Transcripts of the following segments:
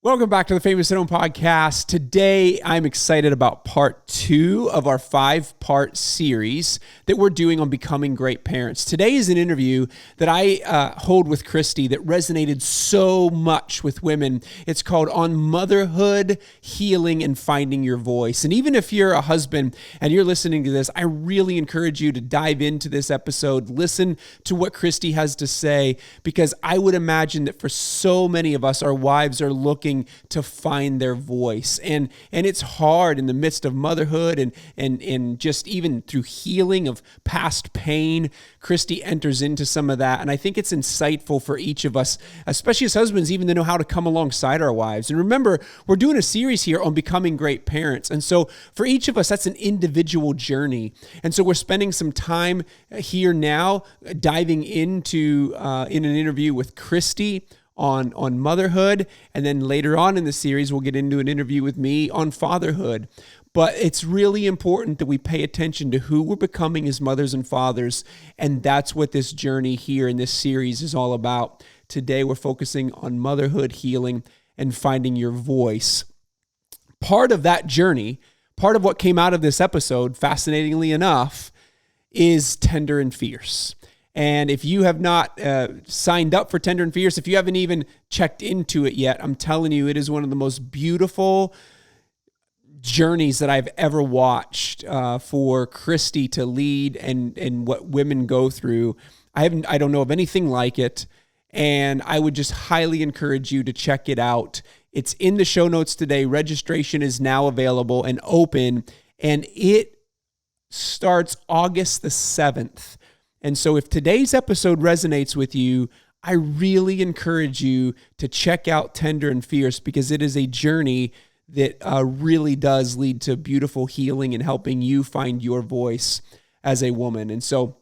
Welcome back to the Famous at Home podcast. Today, I'm excited about part 2 of our 5-part series that we're doing on becoming great parents. Today is an interview that I hold with Christi that resonated so much with women. It's called On Motherhood, Healing, and Finding Your Voice. And even if you're a husband and you're listening to this, I really encourage you to dive into this episode, listen to what Christi has to say, because I would imagine that for so many of us, our wives are looking to find their voice. And it's hard in the midst of motherhood and just even through healing of past pain. Christi enters into some of that. And I think it's insightful for each of us, especially as husbands, even to know how to come alongside our wives. And remember, we're doing a series here on becoming great parents. And so for each of us, that's an individual journey. And so we're spending some time here now diving into in an interview with Christi on motherhood, and then later on in the series we'll get into an interview with me on fatherhood. But it's really important that we pay attention to who we're becoming as mothers and fathers, and that's what this journey here in this series is all about. Today we're focusing on motherhood, healing, and finding your voice. Part of that journey, part of what came out of this episode, fascinatingly enough, is Tender and Fierce. And if you have not signed up for Tender and Fierce, if you haven't even checked into it yet, I'm telling you, it is one of the most beautiful journeys that I've ever watched for Christi to lead and what women go through. I don't know of anything like it, and I would just highly encourage you to check it out. It's in the show notes today. Registration is now available and open, and it starts August the 7th. And so if today's episode resonates with you, I really encourage you to check out Tender and Fierce, because it is a journey that really does lead to beautiful healing and helping you find your voice as a woman. And so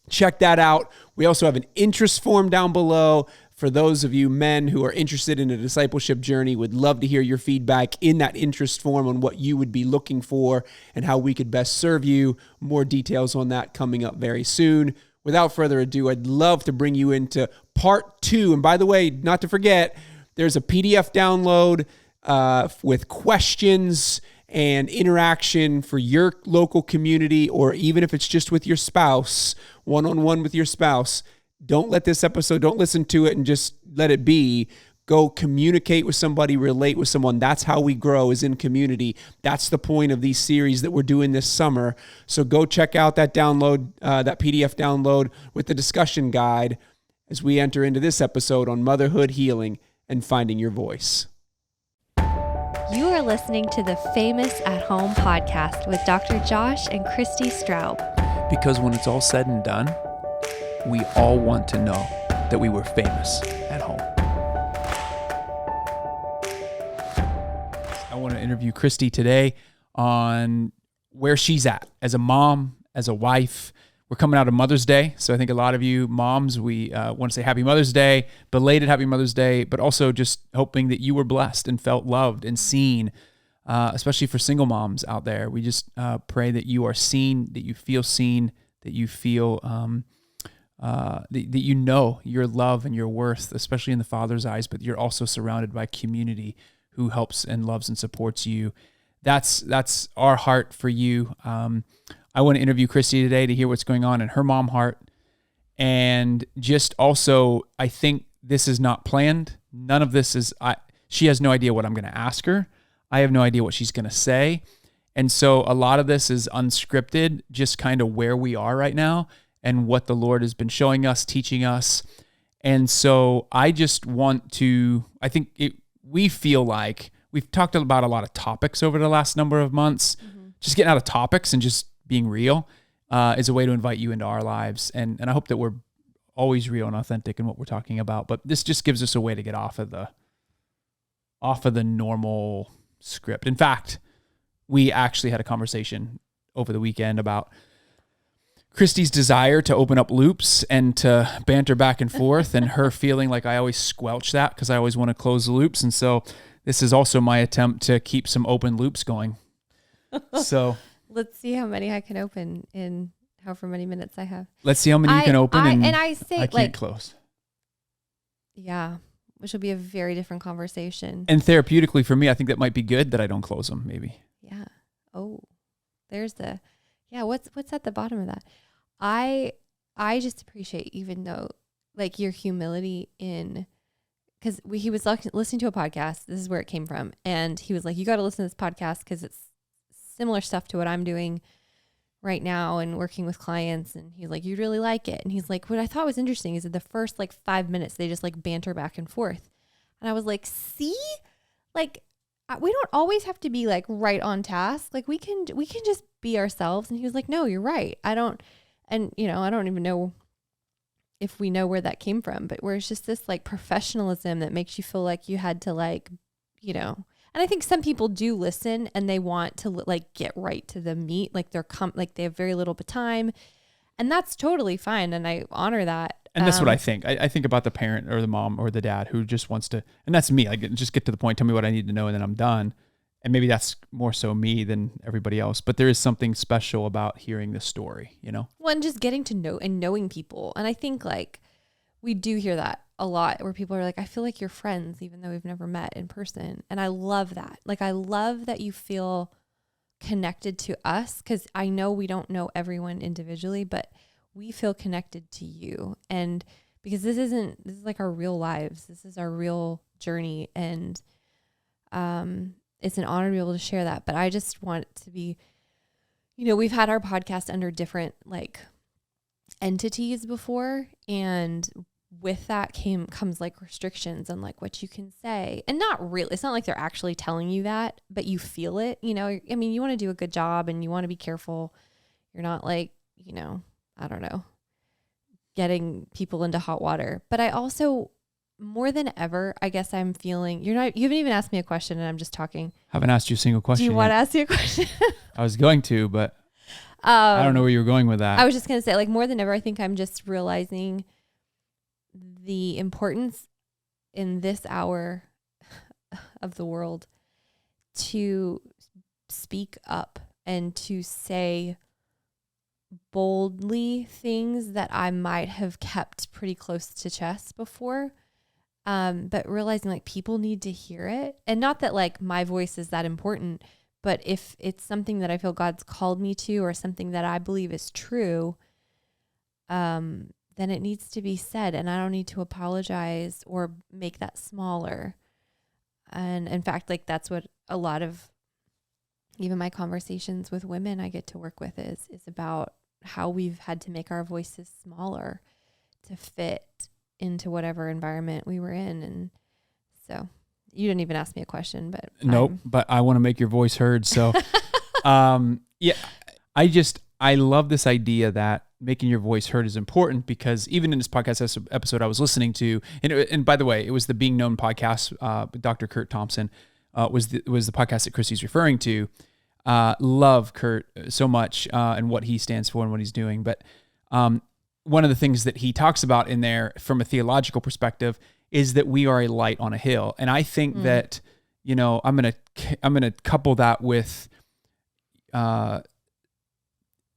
check that out. We also have an interest form down below for those of you men who are interested in a discipleship journey. Would love to hear your feedback in that interest form on what you would be looking for and how we could best serve you. More details on that coming up very soon. Without further ado, I'd love to bring you into part 2. And by the way, not to forget, there's a PDF download with questions and interaction for your local community, or even if it's just with your spouse, one-on-one with your spouse. Don't let this episode, don't listen to it and just let it be. Go communicate with somebody, relate with someone. That's how we grow, is in community. That's the point of these series that we're doing this summer. So go check out that download, that PDF download with the discussion guide as we enter into this episode on motherhood, healing, and finding your voice. You are listening to the Famous at Home podcast with Dr. Josh and Christi Straub. Because when it's all said and done, we all want to know that we were famous at home. I want to interview Christi today on where she's at as a mom, as a wife. We're coming out of Mother's Day, so I think a lot of you moms, we want to say Happy Mother's Day, belated Happy Mother's Day, but also just hoping that you were blessed and felt loved and seen, especially for single moms out there. We just pray that you are seen, that you feel seen, that you feel that you know your love and your worth, especially in the Father's eyes, but you're also surrounded by community who helps and loves and supports you. That's our heart for you. I want to interview Christi today to hear what's going on in her mom heart. And just also, I think this is not planned. None of this is, she has no idea what I'm going to ask her. I have no idea what she's going to say. And so a lot of this is unscripted, just kind of where we are right now and what the Lord has been showing us, teaching us. And so I just want to, we feel like we've talked about a lot of topics over the last number of months. Just getting out of topics and just being real is a way to invite you into our lives. And I hope that we're always real and authentic in what we're talking about. But this just gives us a way to get off of the normal script. In fact, we actually had a conversation over the weekend about Christi's desire to open up loops and to banter back and forth, and her feeling like I always squelch that because I always want to close the loops. And so this is also my attempt to keep some open loops going. So let's see how many I can open in however many minutes I have. Let's see how many you can open. I say I can't close. Yeah. which will be a very different conversation. And therapeutically for me, I think that might be good that I don't close them, maybe. Yeah. Oh, there's what's at the bottom of that? I just appreciate, even though like your humility in, because he was listening to a podcast. This is where it came from. And he was like, you got to listen to this podcast because it's similar stuff to what I'm doing right now and working with clients. And he's like, you'd really like it. And he's like, what I thought was interesting is that the first like 5 minutes, they just like banter back and forth. And I was like, see, like, we don't always have to be like right on task. Like we can just be ourselves. And he was like, no, you're right. I don't even know if we know where that came from, but where it's just this like professionalism that makes you feel like you had to like, and I think some people do listen and they want to like get right to the meat. Like like they have very little bit time, and that's totally fine. And I honor that. And that's what I think. I think about the parent or the mom or the dad who just wants to, and that's me. Like just get to the point, tell me what I need to know, and then I'm done. And maybe that's more so me than everybody else, but there is something special about hearing the story, Well, and just getting to know and knowing people. And I think like we do hear that a lot where people are like, I feel like you're friends, even though we've never met in person. And I love that. Like, I love that you feel connected to us, because I know we don't know everyone individually, but we feel connected to you. And because this is like our real lives. This is our real journey. And, it's an honor to be able to share that. But I just want it to be, we've had our podcast under different like entities before. And with that comes like restrictions on like what you can say. And not really, it's not like they're actually telling you that, but you feel it, I mean, you want to do a good job and you want to be careful. You're not like, I don't know, getting people into hot water. But I also, more than ever, I guess I'm feeling, you haven't even asked me a question and I'm just talking. Haven't asked you a single question. Do you want to ask me a question? I was going to, but I don't know where you were going with that. I was just going to say, like, more than ever, I think I'm just realizing the importance in this hour of the world to speak up and to say boldly things that I might have kept pretty close to chest before. But realizing like people need to hear it, and not that like my voice is that important, but if it's something that I feel God's called me to, or something that I believe is true, then it needs to be said, and I don't need to apologize or make that smaller. And in fact, like that's what a lot of even my conversations with women I get to work with is about how we've had to make our voices smaller to fit into whatever environment we were in. And so you didn't even ask me a question, but nope. But I want to make your voice heard. So, yeah, I love this idea that making your voice heard is important, because even in this podcast episode I was listening to, and by the way, it was the Being Known podcast. Dr. Kurt Thompson was the podcast that Christi's referring to. Love Kurt so much and what he stands for and what he's doing. But one of the things that he talks about in there from a theological perspective is that we are a light on a hill. And I think that, I'm going to couple that with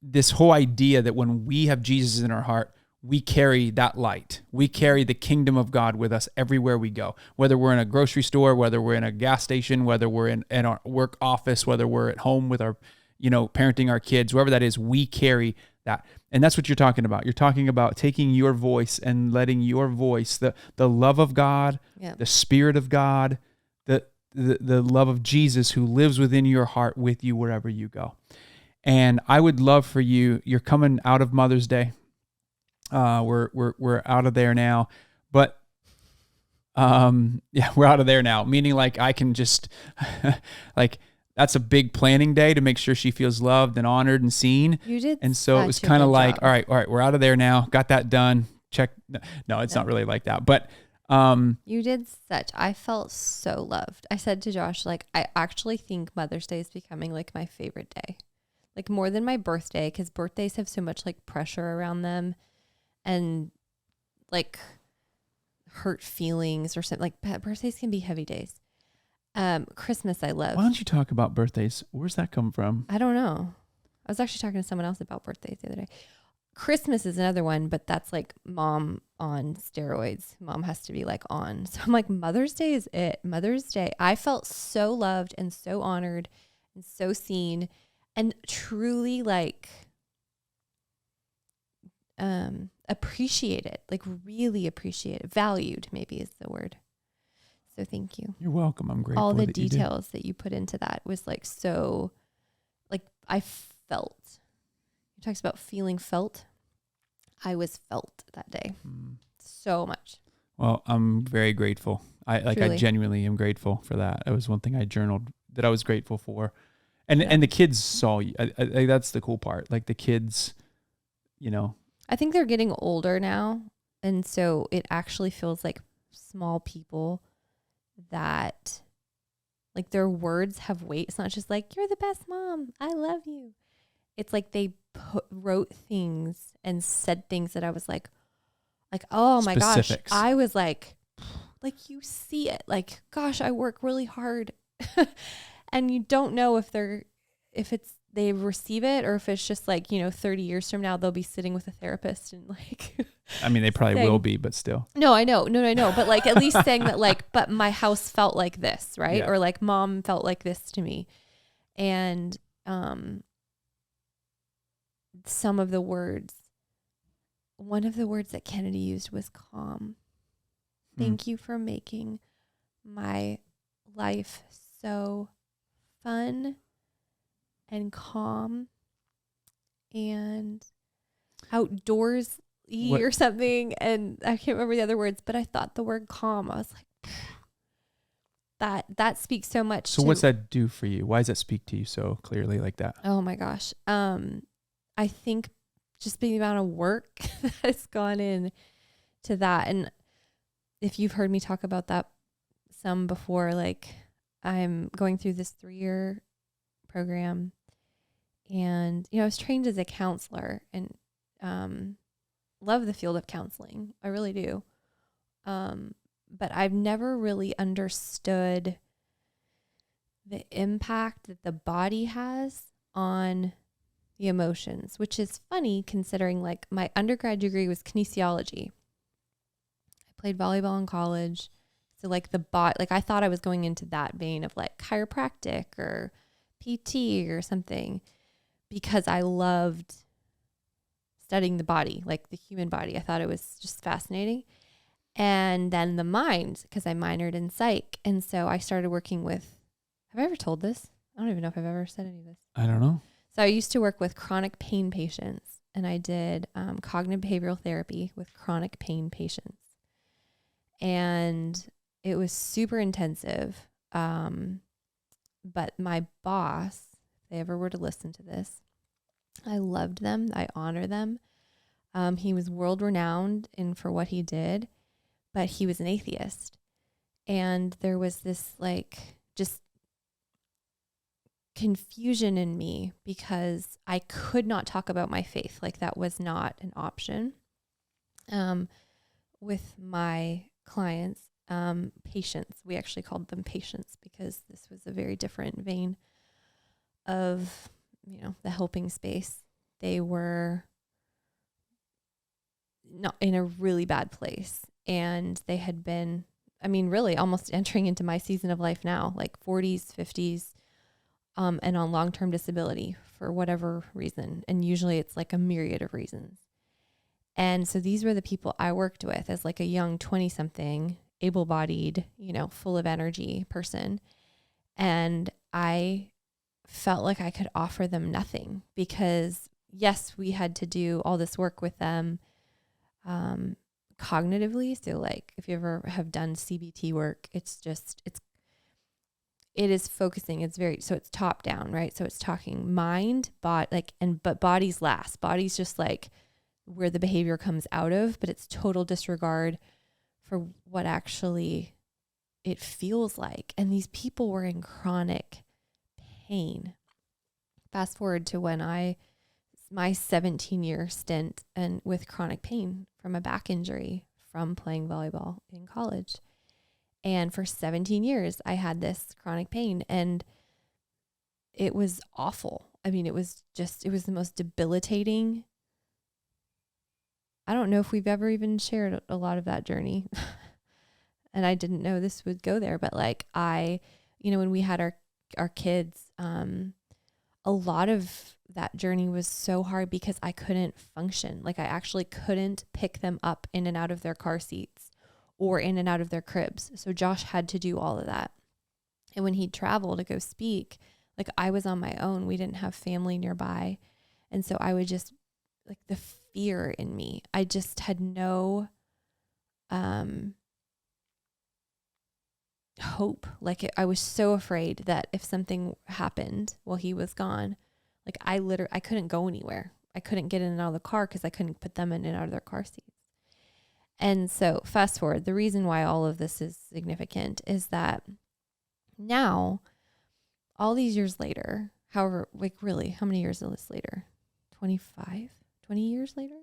this whole idea that when we have Jesus in our heart, we carry that light. We carry the kingdom of God with us everywhere we go, whether we're in a grocery store, whether we're in a gas station, whether we're in our work office, whether we're at home with our, parenting our kids, wherever that is, we carry that. And that's what you're talking about. You're talking about taking your voice and letting your voice, the love of God, the Spirit of God, the love of Jesus who lives within your heart with you wherever you go. And I would love for you're coming out of Mother's Day. We're out of there now, but we're out of there now, meaning like I can just like, that's a big planning day to make sure she feels loved and honored and seen. You did. And so it was kind of like, all right, we're out of there now. Got that done. Check. No, it's not really like that, but you did I felt so loved. I said to Josh, like, I actually think Mother's Day is becoming like my favorite day, like more than my birthday, because birthdays have so much like pressure around them and like hurt feelings or something. Like birthdays can be heavy days. Christmas I love. Why don't you talk about birthdays? Where's that come from? I don't know. I was actually talking to someone else about birthdays the other day. Christmas is another one, but that's like mom on steroids. Mom has to be like on. So I'm like, Mother's Day is it. Mother's Day. I felt so loved and so honored and so seen and truly like appreciated, like really appreciated, valued maybe is the word. So thank you. You're welcome. I'm grateful. All the that you did. details that you put into that was like so, like I felt. You talks about feeling felt. I was felt that day so much. Well, I'm very grateful. I Truly. genuinely am grateful for that. It was one thing I journaled that I was grateful for, and the kids saw you. I that's the cool part. Like the kids, you know. I think they're getting older now, and so it actually feels like small people that, like their words have weight. It's not just like you're the best mom. I love you. It's like they wrote things and said things that I was like, oh my Specifics. gosh. I was like you see it. Like, gosh, I work really hard. And you don't know if they receive it or if it's just like, 30 years from now, they'll be sitting with a therapist and like, I mean, they probably will be, but still. No, I know. No. But like at least saying that like, but my house felt like this, right? Yeah. Or like mom felt like this to me. And, some of the words, one of the words that Kennedy used was calm. Thank you for making my life so fun and calm and outdoorsy or something. And I can't remember the other words, but I thought the word calm, I was like, that speaks so much. So what's that do for you? Why does that speak to you so clearly like that? Oh my gosh. I think just the amount of work that has gone in to that. And if you've heard me talk about that some before, like I'm going through this 3-year program and, I was trained as a counselor and, love the field of counseling. I really do. But I've never really understood the impact that the body has on the emotions, which is funny considering like my undergrad degree was kinesiology. I played volleyball in college. So like I thought I was going into that vein of like chiropractic or PT or something because I loved studying the body, like the human body. I thought it was just fascinating. And then the mind, because I minored in psych. And so I started working with, have I ever told this? I don't even know if I've ever said any of this. I don't know. So I used to work with chronic pain patients and I did cognitive behavioral therapy with chronic pain patients. And it was super intensive. But my boss, if they ever were to listen to this, I loved them. I honor them. He was world renowned for what he did, but he was an atheist. And there was this like just confusion in me because I could not talk about my faith. Like that was not an option. With my clients, patients, we actually called them patients because this was a very different vein of, the helping space. They were not in a really bad place and they had been, really almost entering into my season of life now, like 40s, 50s, and on long-term disability for whatever reason. And usually it's like a myriad of reasons. And so these were the people I worked with as like a young 20-something, able-bodied, full of energy person. And I felt like I could offer them nothing because yes, we had to do all this work with them, cognitively. So like if you ever have done CBT work, it is focusing. It's it's top down, right? So it's talking mind, body, but body's last. Body's just like where the behavior comes out of, but it's total disregard for what actually it feels like. And these people were in chronic pain. Fast forward to when my 17-year stint and with chronic pain from a back injury from playing volleyball in college. And for 17 years, I had this chronic pain and it was awful. It was the most debilitating I don't know if we've ever even shared a lot of that journey. And I didn't know this would go there, but like when we had our kids, a lot of that journey was so hard because I couldn't function. Like I actually couldn't pick them up in and out of their car seats or in and out of their cribs. So Josh had to do all of that. And when he'd travel to go speak, like I was on my own. We didn't have family nearby. And so I would just, like, the fear in me, I just had no hope. Like I was so afraid that if something happened while he was gone, like I couldn't go anywhere. I couldn't get in and out of the car because I couldn't put them in and out of their car seats. And so fast forward, the reason why all of this is significant is that now, all these years later, however, like really, how many years is this later? 20 years later,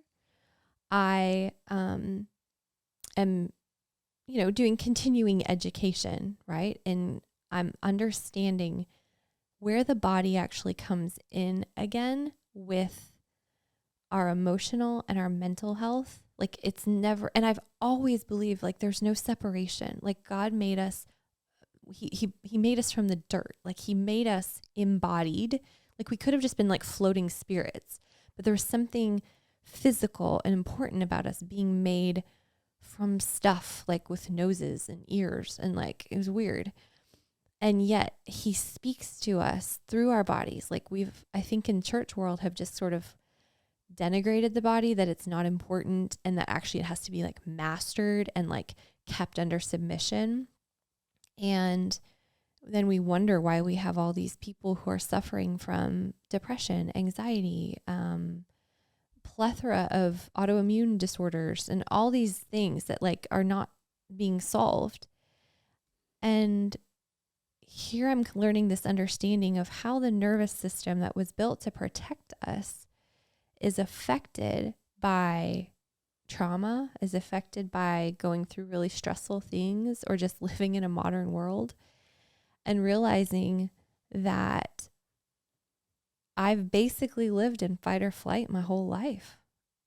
I am, doing continuing education, right? And I'm understanding where the body actually comes in again with our emotional and our mental health. Like it's never, and I've always believed like there's no separation. Like God made us, he made us from the dirt. Like he made us embodied. Like we could have just been like floating spirits, but there was something physical and important about us being made from stuff, like with noses and ears, and like it was weird. And yet he speaks to us through our bodies. Like I think in church world have just sort of denigrated the body, that it's not important and that actually it has to be like mastered and like kept under submission. And then we wonder why we have all these people who are suffering from depression, anxiety, plethora of autoimmune disorders, and all these things that like are not being solved. And here I'm learning this understanding of how the nervous system that was built to protect us is affected by trauma, is affected by going through really stressful things or just living in a modern world, and realizing that I've basically lived in fight or flight my whole life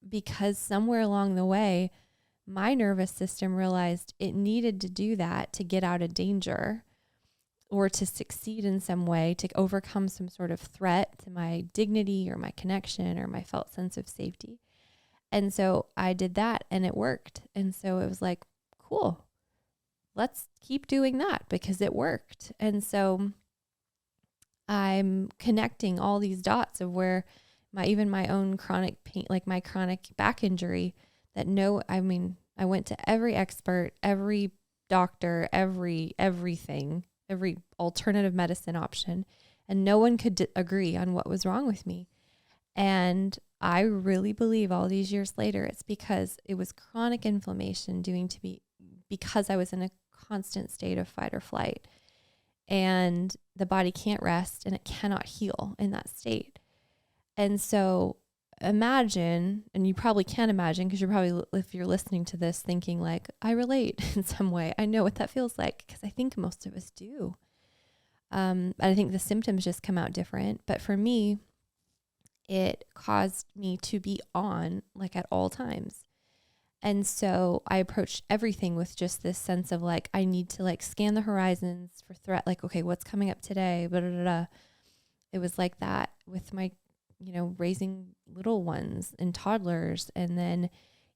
because somewhere along the way, my nervous system realized it needed to do that to get out of danger or to succeed in some way, to overcome some sort of threat to my dignity or my connection or my felt sense of safety. And so I did that and it worked. And so it was like, cool, let's keep doing that because it worked. And so I'm connecting all these dots of where even my own chronic pain, like my chronic back injury, I went to every expert, every doctor, everything, every alternative medicine option, and no one could agree on what was wrong with me. And I really believe all these years later, it's because it was chronic inflammation because I was in a constant state of fight or flight, and the body can't rest and it cannot heal in that state. And so imagine, and you probably can imagine, because you're probably, if you're listening to this, thinking like, I relate in some way. I know what that feels like, because I think most of us do. I think the symptoms just come out different. But for me, it caused me to be on like at all times. And so I approached everything with just this sense of like, I need to like scan the horizons for threat. Like, okay, what's coming up today? Blah, blah, blah, blah. It was like that with my, raising little ones and toddlers, and then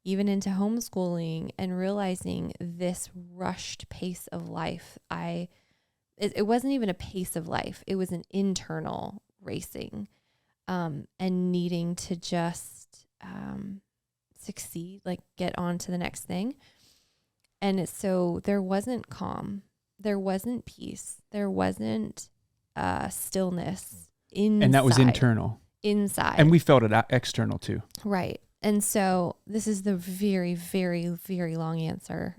even into homeschooling, and realizing this rushed pace of life. It wasn't even a pace of life. It was an internal racing, and needing to just, succeed, like get on to the next thing. And so there wasn't calm, there wasn't peace, there wasn't stillness inside. And that was internal. Inside. And we felt it external too. Right. And so this is the very, very, very long answer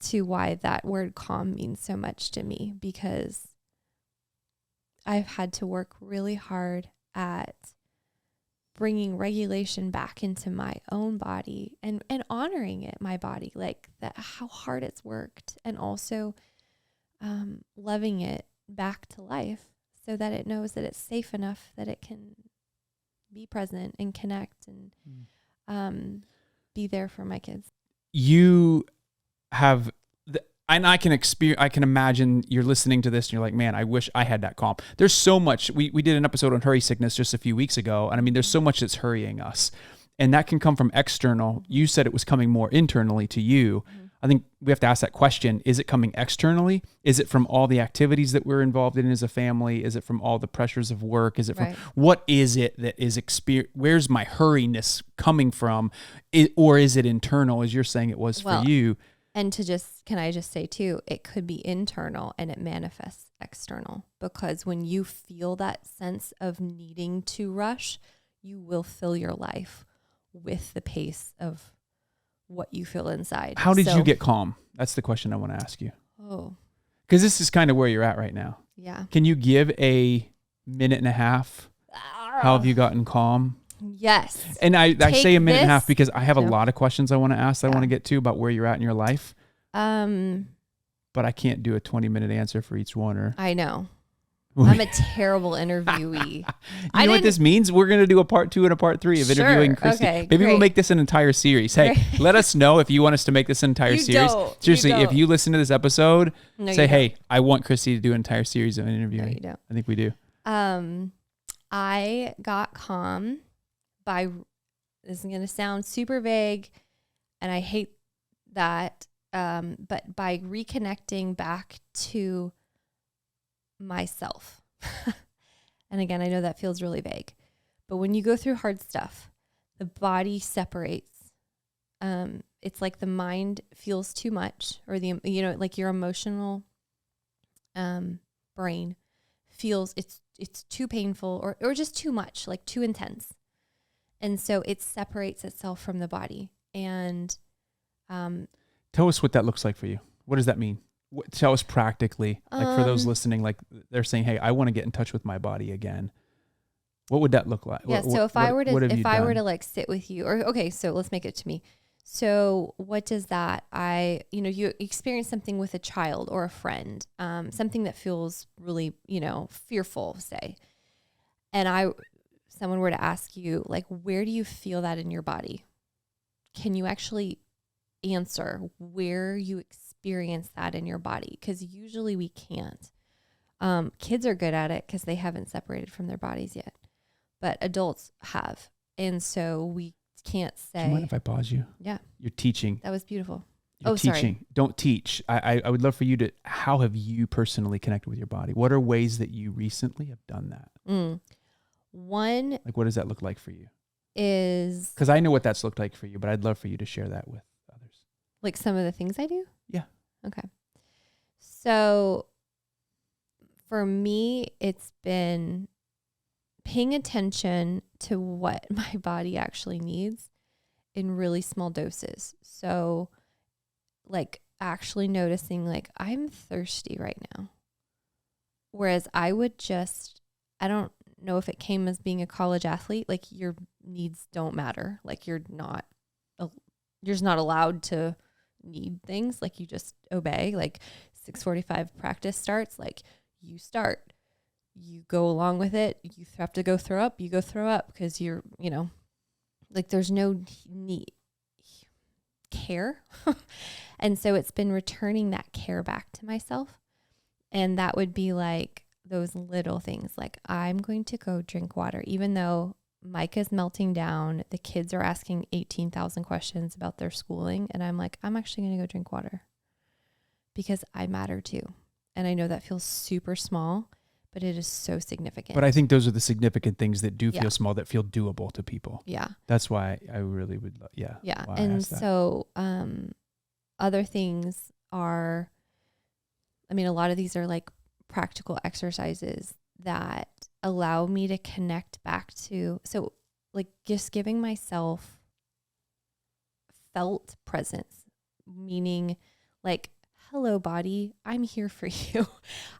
to why that word calm means so much to me, because I've had to work really hard at bringing regulation back into my own body and honoring it, my body, like that, how hard it's worked, and also loving it back to life so that it knows that it's safe enough that it can be present and connect. And be there for my kids. You have, and I can imagine you're listening to this and you're like, man, I wish I had that calm. There's so much. We did an episode on hurry sickness just a few weeks ago. And I mean, there's so much that's hurrying us. And that can come from external. You said it was coming more internally to you. I think we have to ask that question. Is it coming externally? Is it from all the activities that we're involved in as a family? Is it from all the pressures of work? Is it from, what is it that is where's my hurriness coming from? Or is it internal, as you're saying it was for you? And can I just say too, it could be internal and it manifests external, because when you feel that sense of needing to rush, you will fill your life with the pace of what you feel inside. How did you get calm? That's the question I want to ask you. Oh. Because this is kind of where you're at right now. Yeah. Can you give a minute and a half? How have you gotten calm? Yes. And I say a minute and a half because I have a lot of questions I want to ask that I want to get to about where you're at in your life. But I can't do a 20-minute answer for each one. Or I know. I'm a terrible interviewee. You know what this means? We're going to do a part 2 and a part 3 of interviewing Christi. Okay, Maybe we'll make this an entire series. Hey, let us know if you want us to make this an entire series. Seriously, if you listen to this episode, say, hey, I want Christi to do an entire series of interviewing. No, you don't. I think we do. I got calm by, this is going to sound super vague, and I hate that, but by reconnecting back to myself. And again, I know that feels really vague, but when you go through hard stuff, the body separates. It's like the mind feels too much, or like your emotional brain feels it's too painful or just too much, like too intense. And so it separates itself from the body. And tell us what that looks like for you. What does that mean? Tell us practically, like for those listening, like they're saying, hey, I want to get in touch with my body again. What would that look like? Yeah. So if I were to like sit with you, or, okay, so let's make it to me. So what does that, you experience something with a child or a friend, something that feels really, fearful, say, and someone were to ask you, like, where do you feel that in your body? Can you actually answer where you experience that in your body? Because usually we can't. Kids are good at it because they haven't separated from their bodies yet, but adults have. And so we can't say. Do you mind if I pause you? Yeah. You're teaching. That was beautiful. You're teaching. Sorry. Don't teach. I would love for you to, how have you personally connected with your body? What are ways that you recently have done that? One, like, what does that look like for you? Is because I know what that's looked like for you, but I'd love for you to share that with others. Like some of the things I do? Yeah. Okay. So for me, it's been paying attention to what my body actually needs in really small doses. So like actually noticing, like, I'm thirsty right now. Whereas I don't know if it came as being a college athlete, like your needs don't matter. Like you're just not allowed to need things. Like you just obey. Like 6:45 practice starts, like you start, you go along with it. You have to go throw up, you go throw up because you're, like there's no need care. And so it's been returning that care back to myself. And that would be like those little things, like I'm going to go drink water, even though Micah's melting down. The kids are asking 18,000 questions about their schooling. And I'm like, I'm actually going to go drink water because I matter too. And I know that feels super small, but it is so significant. But I think those are the significant things that do feel small, that feel doable to people. Yeah. That's why I really would, Yeah. And so other things are, a lot of these are like practical exercises that allow me to connect back to, so like just giving myself felt presence, meaning like, hello body, I'm here for you.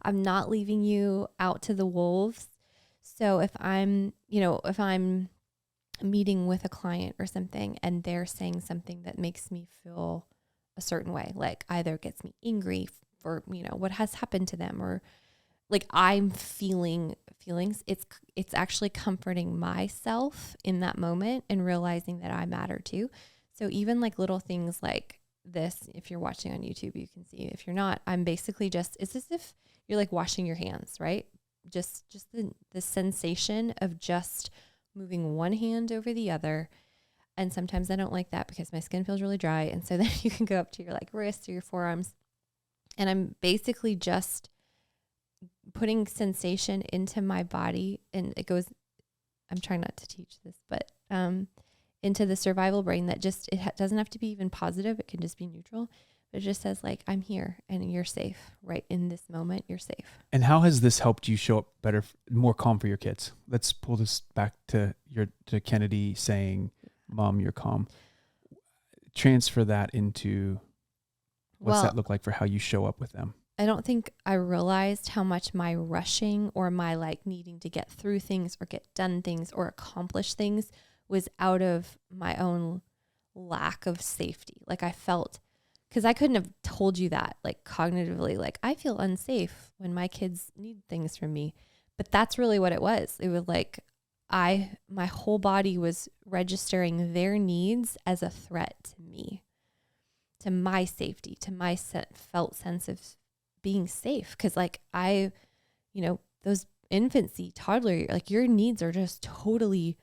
I'm not leaving you out to the wolves. So if I'm meeting with a client or something and they're saying something that makes me feel a certain way, like either gets me angry for, what has happened to them, or like I'm feeling feelings, it's actually comforting myself in that moment and realizing that I matter too. So even like little things like this, if you're watching on YouTube, you can see. If you're not, I'm basically just, it's as if you're like washing your hands, right? Just the sensation of just moving one hand over the other. And sometimes I don't like that because my skin feels really dry. And so then you can go up to your like wrists or your forearms. And I'm basically just putting sensation into my body. And it goes, I'm trying not to teach this, but into the survival brain that just, doesn't have to be even positive. It can just be neutral. But it just says like, I'm here and you're safe right in this moment. You're safe. And how has this helped you show up better, more calm for your kids? Let's pull this back to Kennedy saying, Mom, you're calm. Transfer that into what's that look like for how you show up with them? I don't think I realized how much my rushing or my like needing to get through things or get done things or accomplish things was out of my own lack of safety. Like I felt, because I couldn't have told you that like cognitively, like I feel unsafe when my kids need things from me. But that's really what it was. It was like my whole body was registering their needs as a threat to me, to my safety, to my felt sense of being safe. Cause like those infancy, toddler, like your needs are just totally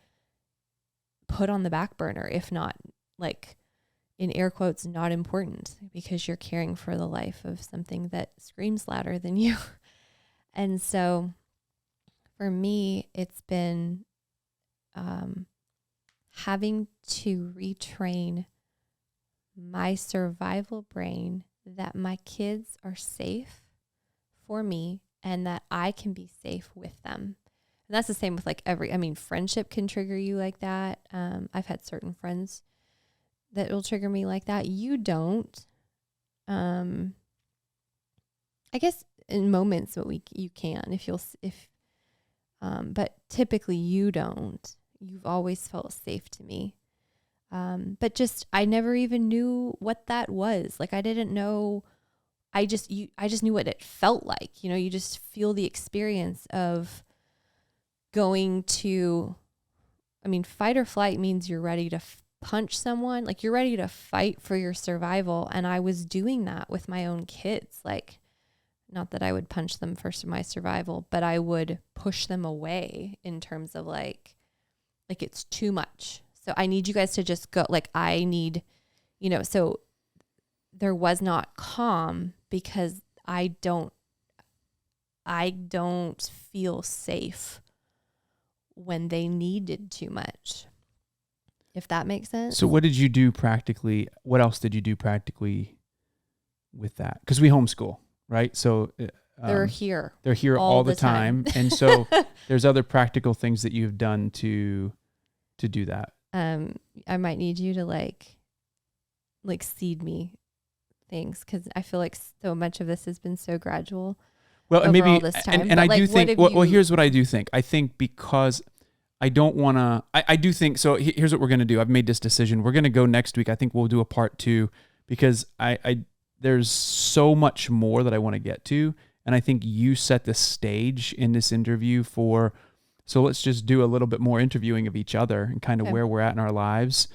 put on the back burner, if not like in air quotes, not important because you're caring for the life of something that screams louder than you. And so for me, it's been having to retrain my survival brain that my kids are safe for me and that I can be safe with them. And that's the same with like friendship can trigger you like that. I've had certain friends that will trigger me like that. You don't. I guess in moments you can but typically you don't. You've always felt safe to me. But just, I never even knew what that was. Like, I didn't know, I just knew what it felt like. You just feel the experience of going to, fight or flight means you're ready to punch someone. Like, you're ready to fight for your survival. And I was doing that with my own kids. Like, not that I would punch them for my survival, but I would push them away in terms of like it's too much. So I need you guys to just go. Like I need, so there was not calm because I don't feel safe when they needed too much. If that makes sense. So what did you do practically? What else did you do practically with that? Because we homeschool, right? So they're here. They're here all the time. And so there's other practical things that you've done to do that. I might need you to like seed me things because I feel like so much of this has been so gradual. Well, and maybe, all this time. and I do think, well, here's what I do think. I think because I don't want to, I do think, so here's what we're going to do. I've made this decision. We're going to go next week. I think we'll do a part 2 because there's so much more that I want to get to. And I think you set the stage in this interview so let's just do a little bit more interviewing of each other and kind of where we're at in our lives.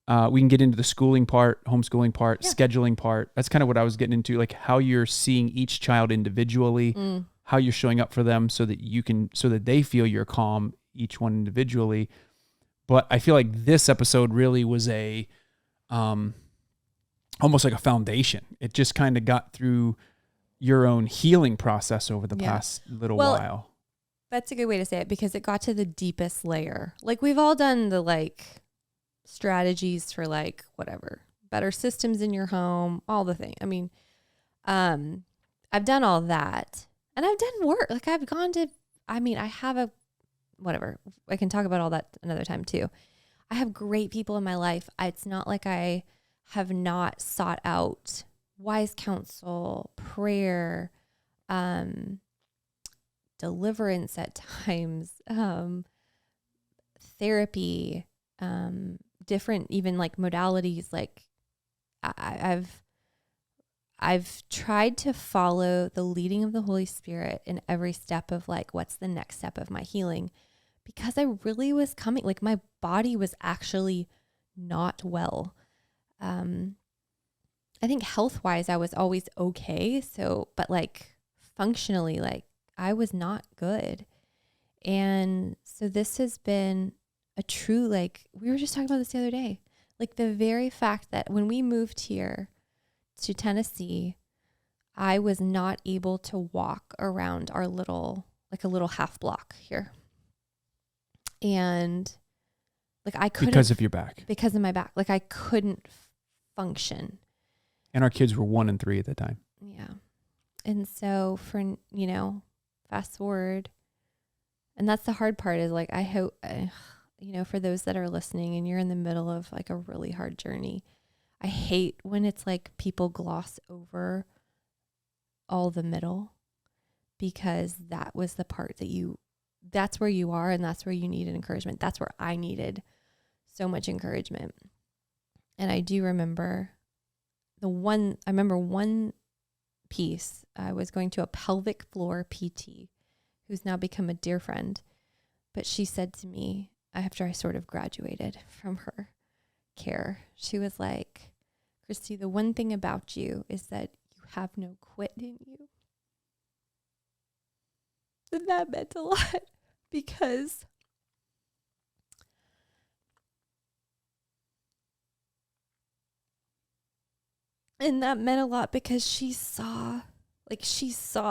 We can get into the schooling part, homeschooling part, scheduling part. That's kind of what I was getting into, like how you're seeing each child individually, how you're showing up for them so that they feel you're calm, each one individually. But I feel like this episode really was almost like a foundation. It just kind of got through your own healing process over the past little while. That's a good way to say it because it got to the deepest layer. Like we've all done the like strategies for like whatever, better systems in your home, all the thing. I've done all that and I've done work. Like I've gone to, I have a, whatever. I can talk about all that another time too. I have great people in my life. It's not like I have not sought out wise counsel, prayer, deliverance at times, therapy, different even like modalities. Like I've tried to follow the leading of the Holy Spirit in every step of like, what's the next step of my healing? Because I really was coming, like my body was actually not well. I think health wise, I was always okay. So, but like functionally, like I was not good. And so this has been a true, like, we were just talking about this the other day. Like the very fact that when we moved here to Tennessee, I was not able to walk around our little, like a little half block here. And like I couldn't. Because of your back. Because of my back. Like I couldn't function. And our kids were 1 and 3 at the time. Yeah. And so for, you know, fast forward. And that's the hard part is like, I hope, you know, for those that are listening and you're in the middle of like a really hard journey, I hate when it's like people gloss over all the middle, because that was the part that that's where you are and that's where you needed encouragement. That's where I needed so much encouragement. And I do remember one piece. I was going to a pelvic floor PT who's now become a dear friend. But she said to me after I sort of graduated from her care, she was like, Christi, the one thing about you is that you have no quit in you. And that meant a lot because she saw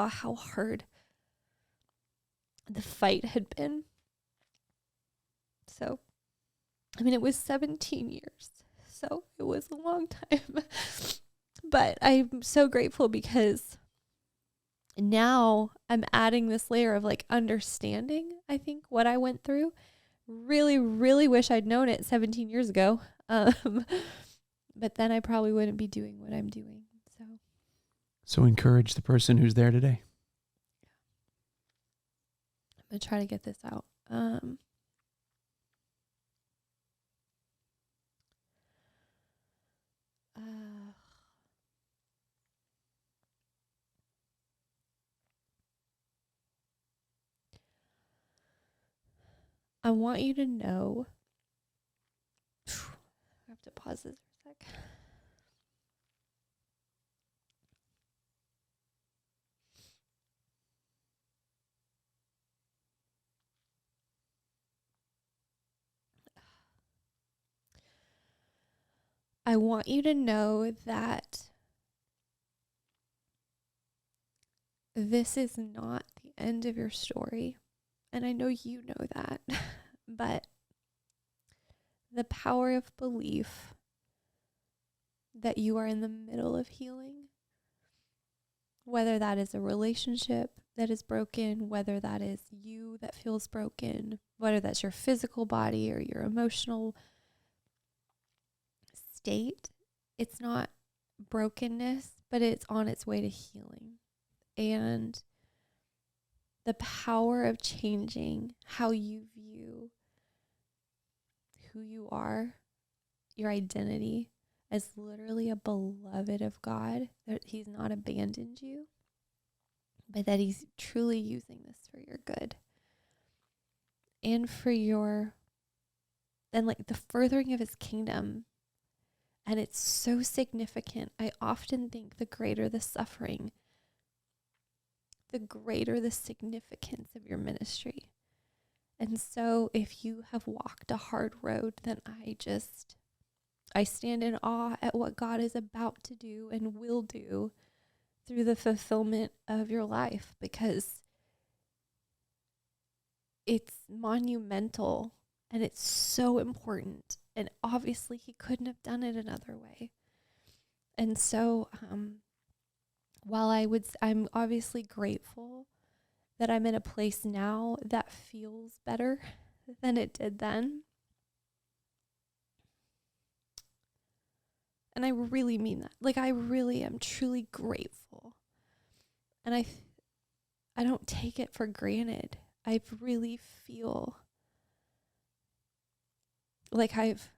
how hard the fight had been. So, I mean, it was 17 years, so it was a long time. But I'm so grateful because now I'm adding this layer of like understanding, I think, what I went through. Really, really wish I'd known it 17 years ago. But then I probably wouldn't be doing what I'm doing. So encourage the person who's there today. I'm going to try to get this out. I want you to know. I have to pause this for a sec. I want you to know that this is not the end of your story. And I know you know that. But the power of belief that you are in the middle of healing, whether that is a relationship that is broken, whether that is you that feels broken, whether that's your physical body or your emotional state, it's not brokenness, but it's on its way to healing. And the power of changing how you view who you are, your identity, as literally a beloved of God, that He's not abandoned you, but that He's truly using this for your good and for and like the furthering of His kingdom. And it's so significant. I often think the greater the suffering, the greater the significance of your ministry. And so if you have walked a hard road, then I stand in awe at what God is about to do and will do through the fulfillment of your life, because it's monumental and it's so important. And obviously He couldn't have done it another way. And so, while I'm obviously grateful that I'm in a place now that feels better than it did then. And I really mean that. Like, I really am truly grateful. And I don't take it for granted. I really feel like I've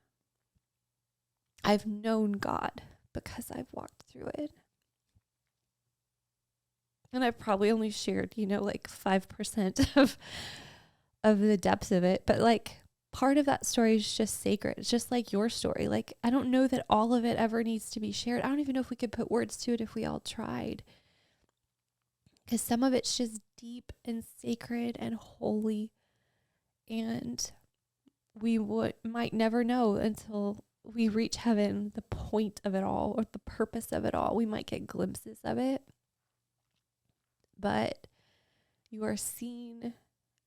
known God because I've walked through it. And I've probably only shared, like 5% of the depths of it. But like, part of that story is just sacred. It's just like your story. Like, I don't know that all of it ever needs to be shared. I don't even know if we could put words to it if we all tried. Because some of it's just deep and sacred and holy. And we might never know until we reach heaven the point of it all or the purpose of it all. We might get glimpses of it. But you are seen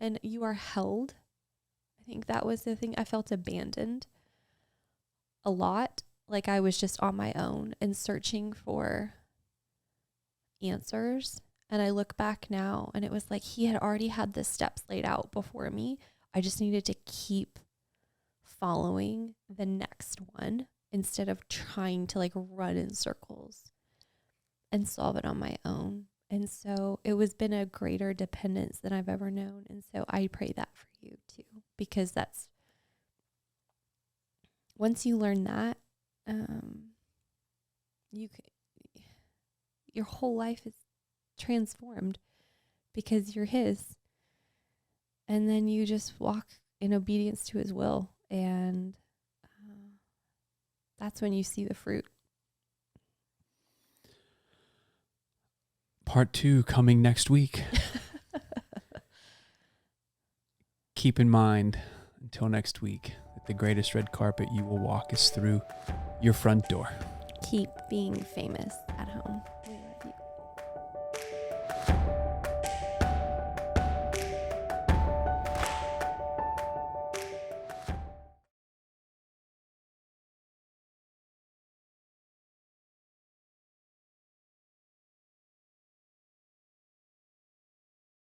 and you are held. I think that was the thing. I felt abandoned a lot. Like I was just on my own and searching for answers. And I look back now and it was like he had already had the steps laid out before me. I just needed to keep following the next one instead of trying to like run in circles and solve it on my own. And so it was been a greater dependence than I've ever known. And so I pray that for you too, because that's, once you learn that, your whole life is transformed because you're his. And then you just walk in obedience to his will. And that's when you see the fruit. Part 2 coming next week. Keep in mind, until next week, that the greatest red carpet you will walk is through your front door. Keep being famous at home.